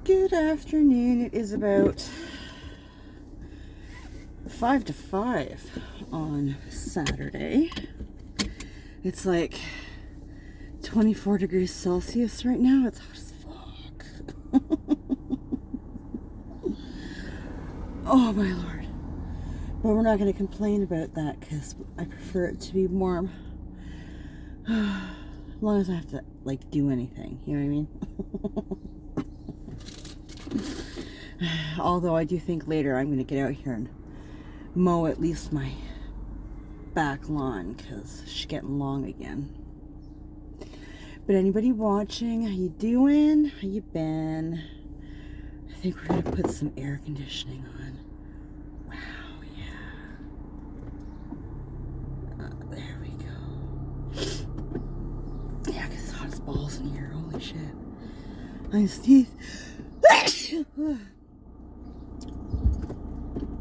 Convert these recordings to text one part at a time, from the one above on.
Good afternoon. It is about 5 to 5 on Saturday. It's like 24 degrees Celsius right now. It's hot as fuck. Oh my lord. But we're not going to complain about that because I prefer it to be warm. As long as I have to like do anything, you know what I mean? Although I do think later I'm going to get out here and mow at least my back lawn because she's getting long again. But anybody watching, how you doing? How you been? I think we're going to put some air conditioning on. Wow, yeah. There we go. Yeah, because it's hot as balls in here. Holy shit. My teeth.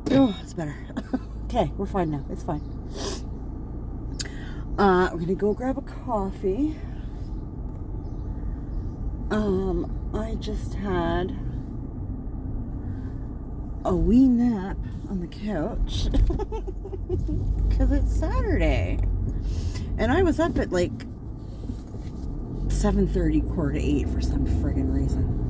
Oh, it's better. Okay, we're fine now. It's fine. We're gonna go grab a coffee. I just had a wee nap on the couch because it's Saturday, and I was up at like 7:30, 7:45 for some friggin' reason.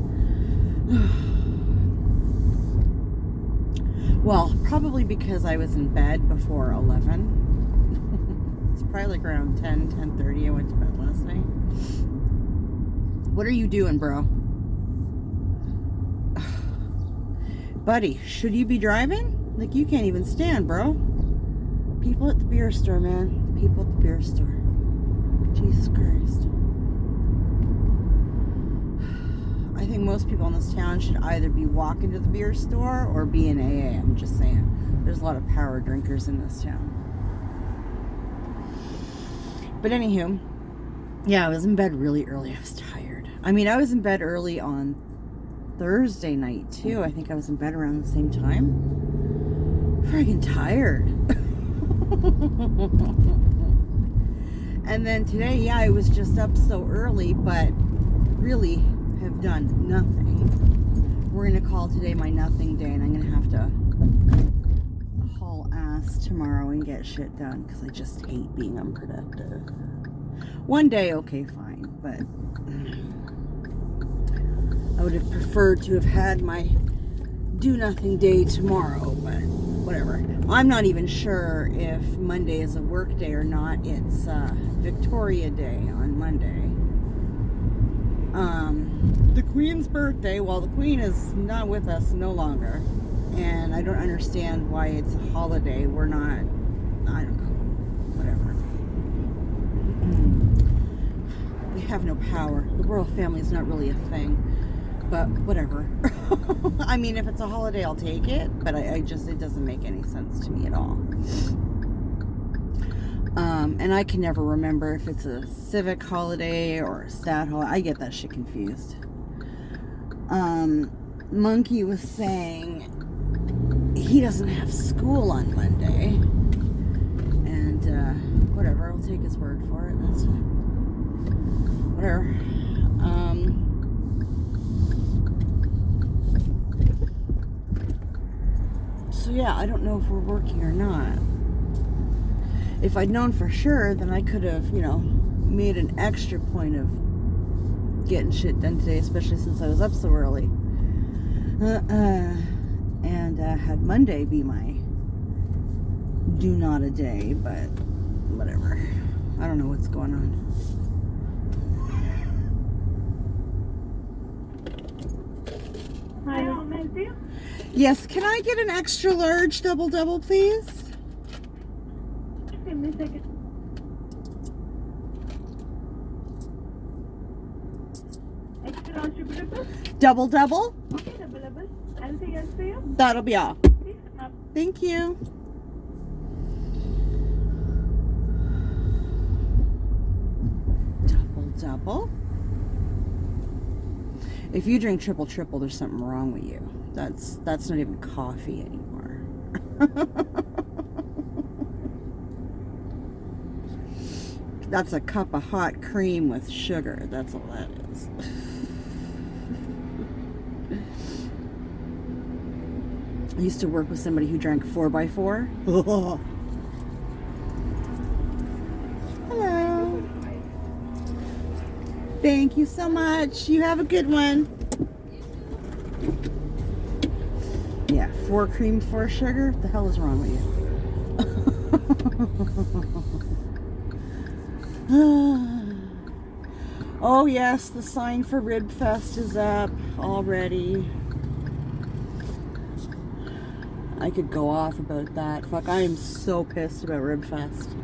Well, probably because I was in bed before 11. It's probably like around 10:30 I went to bed last night. What are you doing, bro? Buddy, should you be driving? Like, you can't even stand, bro. People at the beer store, man. People at the beer store. Jesus Christ. I think most people in this town should either be walking to the beer store or be in AA. I'm just saying. There's a lot of power drinkers in this town. But anywho, yeah, I was in bed really early. I was tired. I mean, I was in bed early on Thursday night too. I think I was in bed around the same time. Friggin' tired. And then today, yeah, I was just up so early, but really have done nothing. We're gonna call today my nothing day, and I'm gonna have to haul ass tomorrow and get shit done because I just hate being unproductive. One day, okay, fine, but I would have preferred to have had my do nothing day tomorrow, but whatever. I'm not even sure if Monday is a work day or not. It's Victoria Day on Monday. The Queen's birthday. Well, the Queen is not with us no longer, and I don't understand why it's a holiday. We're not, I don't know, whatever. We have no power. The royal family is not really a thing, but whatever. I mean, if it's a holiday, I'll take it, but I just, it doesn't make any sense to me at all. And I can never remember if it's a civic holiday or a stat holiday. I get that shit confused. Monkey was saying he doesn't have school on Monday. And, whatever, I'll take his word for it. That's fine. Whatever. So yeah, I don't know if we're working or not. If I'd known for sure, then I could have, you know, made an extra point of getting shit done today, especially since I was up so early. And had Monday be my do not a day, but whatever. I don't know what's going on. Hi, how may I help you? Yes, can I get an extra large double, please? Give me a second. Extra large triple? Double? Okay, double. Anything else for you? That'll be all. Please come up. Thank you. Double. If you drink triple, there's something wrong with you. That's not even coffee anymore. That's a cup of hot cream with sugar. That's all that is. I used to work with somebody who drank 4x4. Hello. Thank you so much. You have a good one. Yeah, 4 cream, 4 sugar. What the hell is wrong with you? Oh yes, the sign for Ribfest is up already. I could go off about that. Fuck, I am so pissed about Ribfest.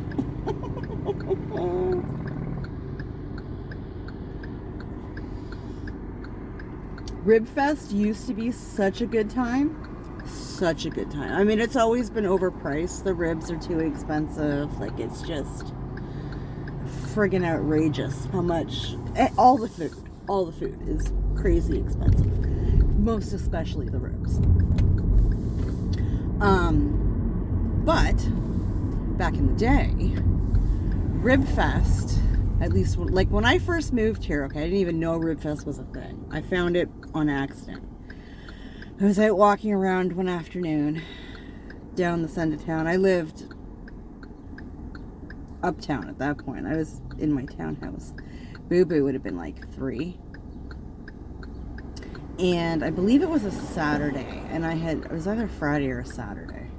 Ribfest used to be such a good time. Such a good time. I mean, it's always been overpriced. The ribs are too expensive. Like, it's just friggin' outrageous how much all the food is crazy expensive, most especially the ribs. But back in the day, Ribfest, at least like when I first moved here, okay, I didn't even know Ribfest was a thing. I found it on accident. I was out walking around one afternoon down this end of town. I lived uptown at that point. I was in my townhouse. Boo Boo would have been like 3. And I believe it was a Saturday. And it was either Friday or a Saturday.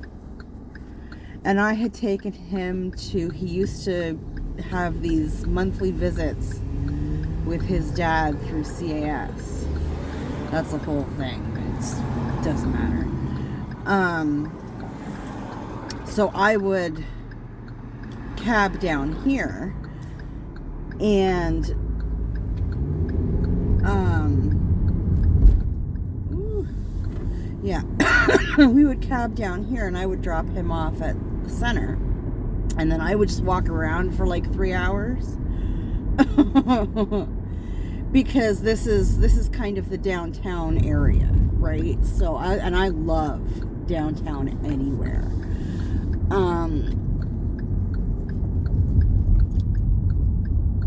And I had taken him he used to have these monthly visits with his dad through CAS. That's the whole thing. It doesn't matter. So I would cab down here and yeah we would cab down here and I would drop him off at the center and then I would just walk around for like 3 hours because this is kind of the downtown area, right? So I love downtown anywhere.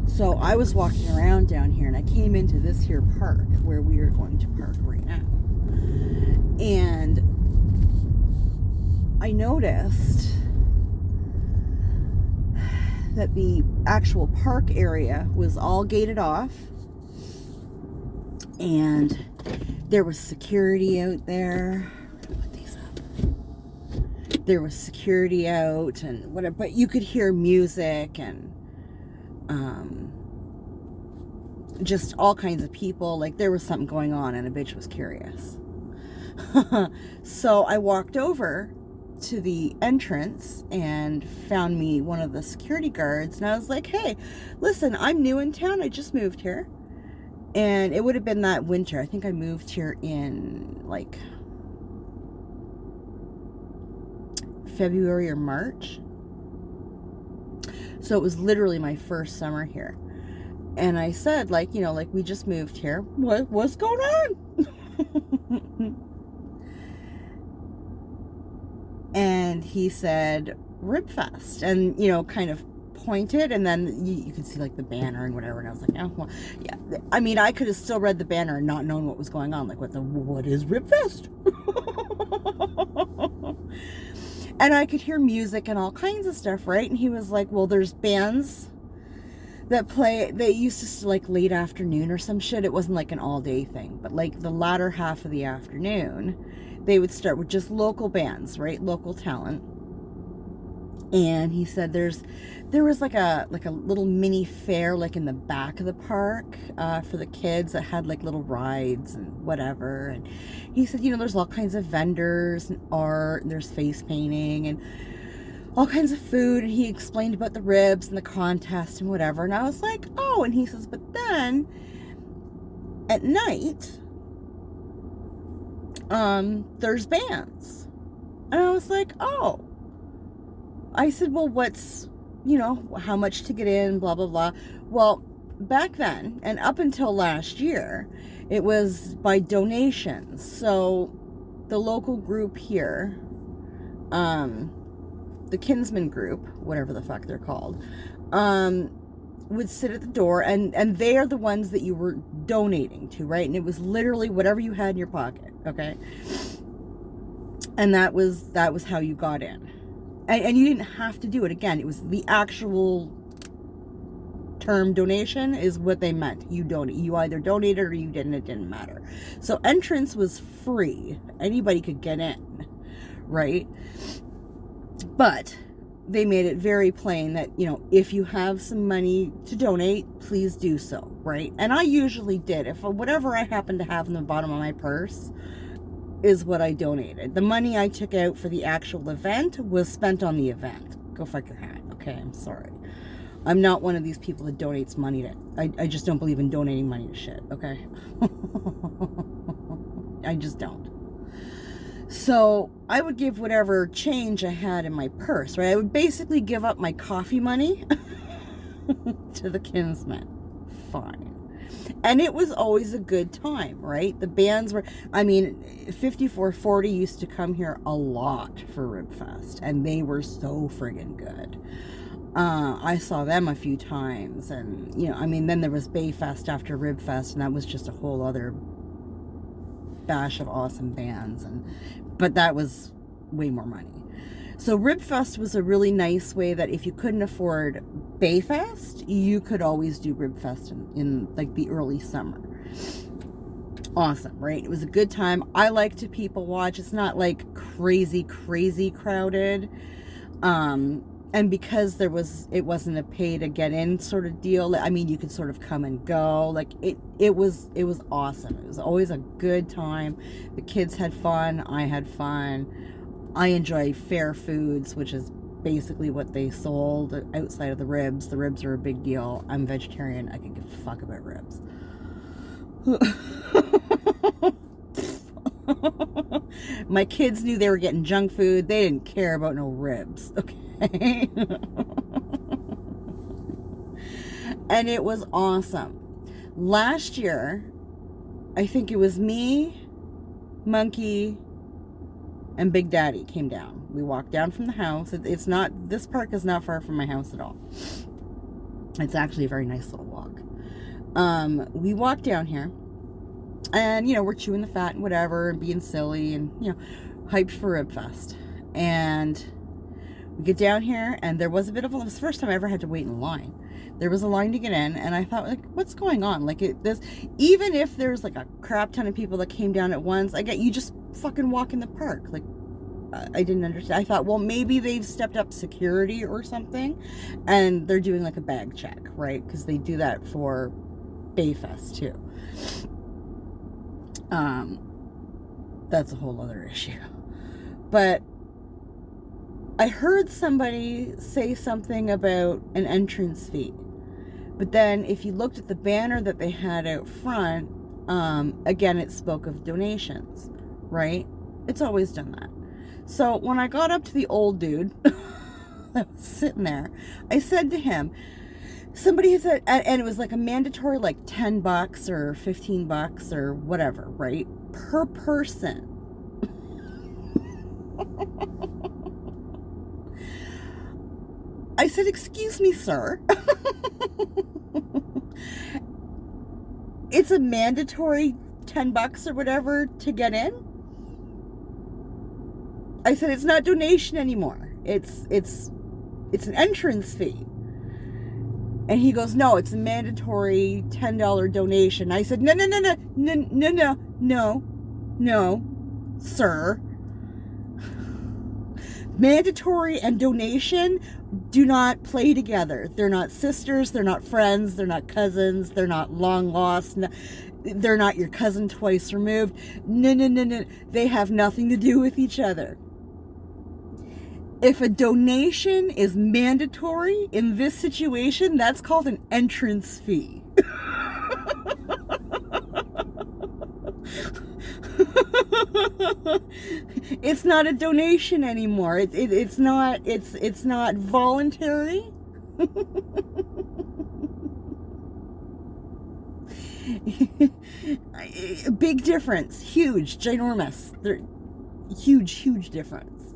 So I was walking around down here and I came into this here park where we are going to park right now. And I noticed that the actual park area was all gated off and there was security out there. Put these up. There was security out and whatever, but you could hear music and just all kinds of people. Like there was something going on and a bitch was curious. So I walked over to the entrance and found me one of the security guards and I was like, hey, listen, I'm new in town. I just moved here. And it would have been that winter. I think I moved here in like February or March. So it was literally my first summer here. And I said, like, you know, like we just moved here. What's going on? And he said, Ribfest. And, you know, kind of pointed. And then you could see like the banner and whatever. And I was like, oh, well, yeah. I mean, I could have still read the banner and not known what was going on. Like, what is Ribfest? And I could hear music and all kinds of stuff, right? And he was like, well, there's bands that play, they used to like late afternoon or some shit. It wasn't like an all day thing, but like the latter half of the afternoon, they would start with just local bands, right? Local talent. And he said there was like a little mini fair like in the back of the park for the kids that had like little rides and whatever. And he said, you know, there's all kinds of vendors and art and there's face painting and all kinds of food. And he explained about the ribs and the contest and whatever. And I was like, oh. And he says, but then at night, there's bands. And I was like, oh. I said, well, what's, you know, how much to get in, blah, blah, blah. Well, back then, and up until last year, it was by donations. So the local group here, the Kinsman group, whatever the fuck they're called, would sit at the door, and they are the ones that you were donating to, right? And it was literally whatever you had in your pocket, okay? And that was how you got in. And you didn't have to do it. Again, it was the actual term donation is what they meant. You donate. You either donated or you didn't. It didn't matter. So entrance was free. Anybody could get in, right? But they made it very plain that, you know, if you have some money to donate, please do so, right? And I usually did. If whatever I happened to have in the bottom of my purse is what I donated. The money I took out for the actual event was spent on the event. Go fuck your hat. Okay, I'm sorry. I'm not one of these people that donates money to... I just don't believe in donating money to shit, okay? I just don't. So I would give whatever change I had in my purse, right? I would basically give up my coffee money to the kinsmen. Fine. And it was always a good time, right? The bands were, I mean, 5440 used to come here a lot for Ribfest, and they were so friggin' good. I saw them a few times, and, you know, I mean, then there was Bayfest after Ribfest, and that was just a whole other bash of awesome bands, but that was way more money. So Ribfest was a really nice way that if you couldn't afford Bayfest, you could always do Ribfest in like the early summer. Awesome, right? It was a good time. I like to people watch. It's not like crazy crowded. And because it wasn't a pay to get in sort of deal. I mean, you could sort of come and go. Like it was awesome. It was always a good time. The kids had fun. I had fun. I enjoy fair foods, which is basically what they sold outside of the ribs. The ribs are a big deal. I'm vegetarian. I can give a fuck about ribs. My kids knew they were getting junk food. They didn't care about no ribs. Okay. And it was awesome. Last year, I think it was me, Monkey, and Big Daddy came down. We walked down from the house. This park is not far from my house at all. It's actually a very nice little walk. We walked down here, and, you know, we're chewing the fat and whatever, and being silly, and, you know, hyped for Ribfest. And we get down here, and there was a bit of it was the first time I ever had to wait in line. There was a line to get in, and I thought, like, what's going on? Like, even if there's like a crap ton of people that came down at once, you just fucking walk in the park. Like, I didn't understand. I thought, well, maybe they've stepped up security or something, and they're doing like a bag check, right? Because they do that for Bayfest too. That's a whole other issue. But I heard somebody say something about an entrance fee. But then if you looked at the banner that they had out front, again, it spoke of donations, right? It's always done that. So when I got up to the old dude that was sitting there, I said to him, somebody had said, and it was like a mandatory like $10 or $15 or whatever, right? Per person. I said, excuse me, sir. It's a mandatory $10 or whatever to get in. I said, it's not donation anymore. It's an entrance fee. And he goes, no, it's a mandatory $10 donation. I said, no, sir. Mandatory and donation do not play together. They're not sisters. They're not friends. They're not cousins. They're not long lost. They're not your cousin twice removed. No. They have nothing to do with each other. If a donation is mandatory in this situation, that's called an entrance fee. It's not a donation anymore. It's not voluntary. Big difference. Huge, ginormous. They're huge difference.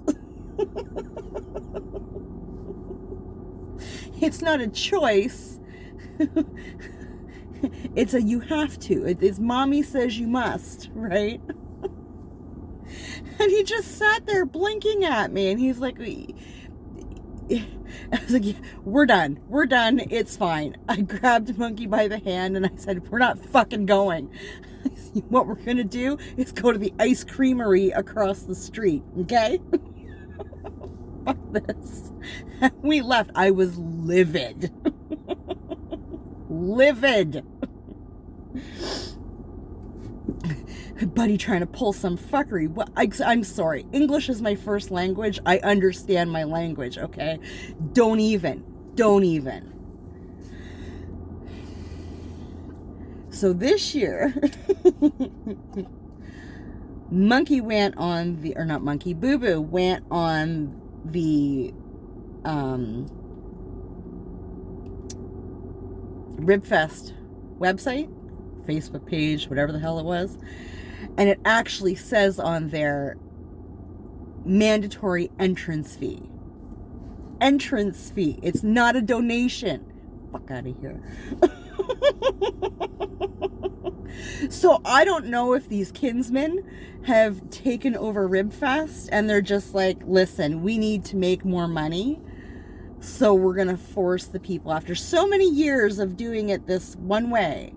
It's not a choice. It's a you have to. It's mommy says you must, right? And he just sat there blinking at me, and he's like, I was like, yeah, we're done. We're done. It's fine. I grabbed Monkey by the hand and I said, we're not fucking going. What we're going to do is go to the ice creamery across the street. Okay? Fuck this. We left. I was livid. Livid. Buddy trying to pull some fuckery. I'm sorry. English is my first language. I understand my language, okay? Don't even. So this year, Monkey went on the, or not Monkey, Boo Boo went on the Ribfest website, Facebook page, whatever the hell it was. And it actually says on there, mandatory entrance fee. Entrance fee. It's not a donation. Fuck out of here. So I don't know if these kinsmen have taken over Ribfest and they're just like, listen, we need to make more money. So we're going to force the people, after so many years of doing it this one way,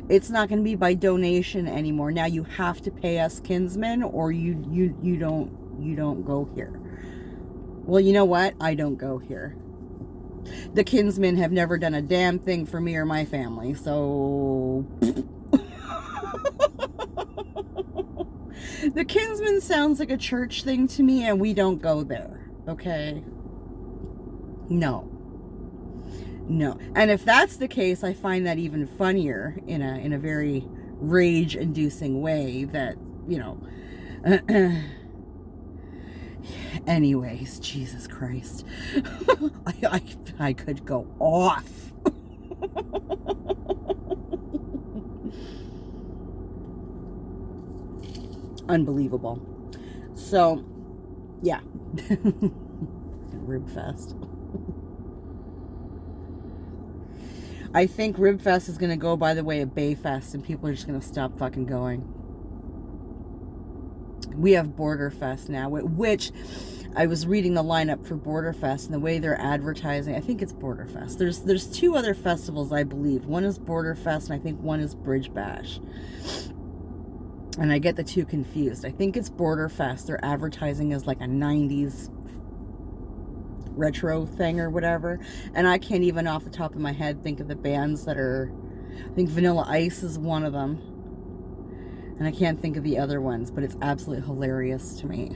it's not going to be by donation anymore. Now you have to pay us kinsmen, or you don't go here. Well, you know what? I don't go here. The kinsmen have never done a damn thing for me or my family, so the kinsman sounds like a church thing to me, and we don't go there. Okay? No. And if that's the case, I find that even funnier in a very rage-inducing way that, you know. Anyways, Jesus Christ. I could go off. Unbelievable. So, yeah. Ribfest. I think Ribfest is going to go by the way of Bayfest, and people are just going to stop fucking going. We have Borderfest now, which I was reading the lineup for Borderfest, and the way they're advertising, I think it's Borderfest. There's two other festivals, I believe. One is Borderfest, and I think one is Bridge Bash. And I get the two confused. I think it's Borderfest. They're advertising as like a 90s retro thing or whatever. And I can't even off the top of my head think of the bands that are... I think Vanilla Ice is one of them. And I can't think of the other ones, but it's absolutely hilarious to me.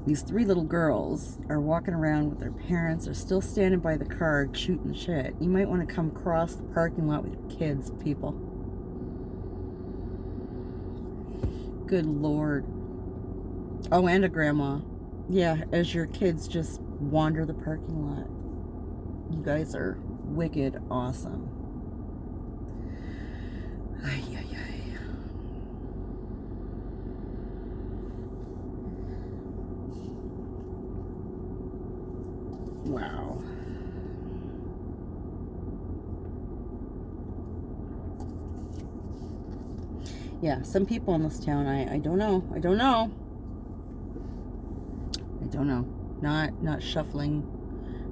These three little girls are walking around with their parents. They're still standing by the car shooting shit. You might want to come across the parking lot with your kids, people. Good Lord. Oh, and a grandma. Yeah, as your kids just wander the parking lot. You guys are wicked awesome. Ay, ay, ay. Wow. Yeah, some people in this town, I don't know. I don't know. Not shuffling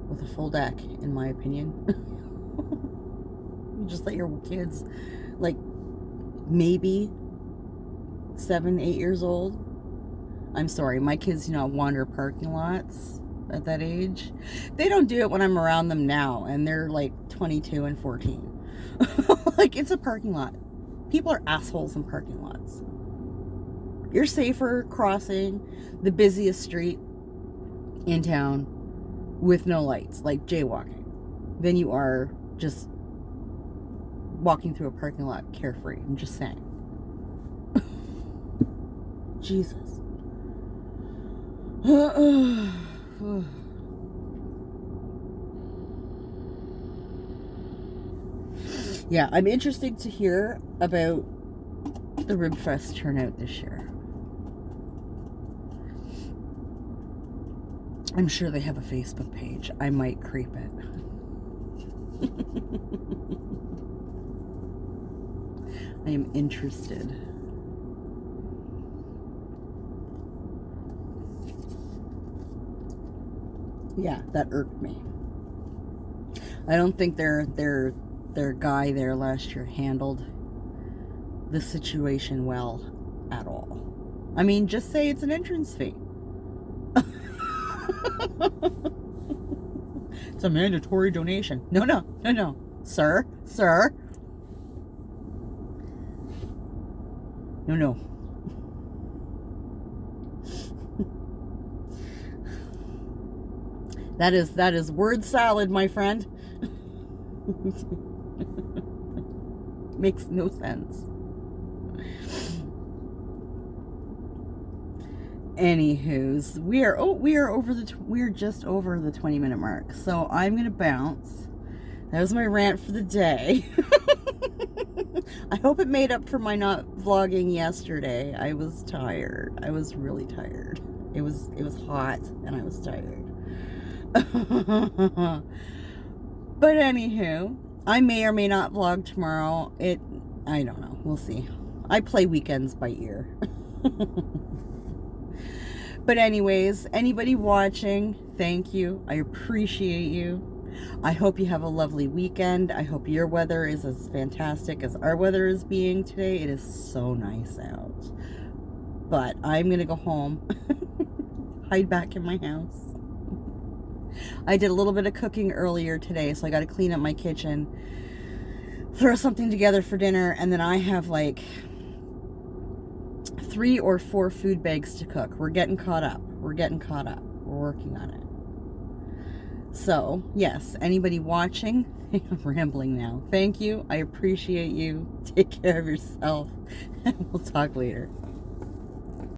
with a full deck, in my opinion. You just let your kids, like, maybe 7, 8 years old. I'm sorry, my kids do not wander parking lots at that age. They don't do it when I'm around them now, and they're like 22 and 14. Like, it's a parking lot. People are assholes in parking lots. You're safer crossing the busiest street in town with no lights, like jaywalking, than you are just walking through a parking lot carefree. I'm just saying. Jesus. Yeah, I'm interested to hear about the Ribfest turnout this year. I'm sure they have a Facebook page. I might creep it. I am interested. Yeah, that irked me. I don't think their guy there last year handled the situation well at all. I mean, just say it's an entrance fee. It's a mandatory donation. No, no, no, no. Sir, sir. No, no. That is word salad, my friend. Makes no sense. Anywho's, we are just over the 20-minute mark. So I'm gonna bounce. That was my rant for the day. I hope it made up for my not vlogging yesterday. I was tired. I was really tired. It was hot and I was tired. But anywho, I may or may not vlog tomorrow. I don't know. We'll see. I play weekends by ear. But anyways, anybody watching, thank you. I appreciate you. I hope you have a lovely weekend. I hope your weather is as fantastic as our weather is being today. It is so nice out. But I'm going to go home. Hide back in my house. I did a little bit of cooking earlier today, so I got to clean up my kitchen, throw something together for dinner, and then I have like 3 or 4 food bags to cook. We're getting caught up. We're working on it. So, yes, anybody watching, I'm rambling now. Thank you. I appreciate you. Take care of yourself, and we'll talk later.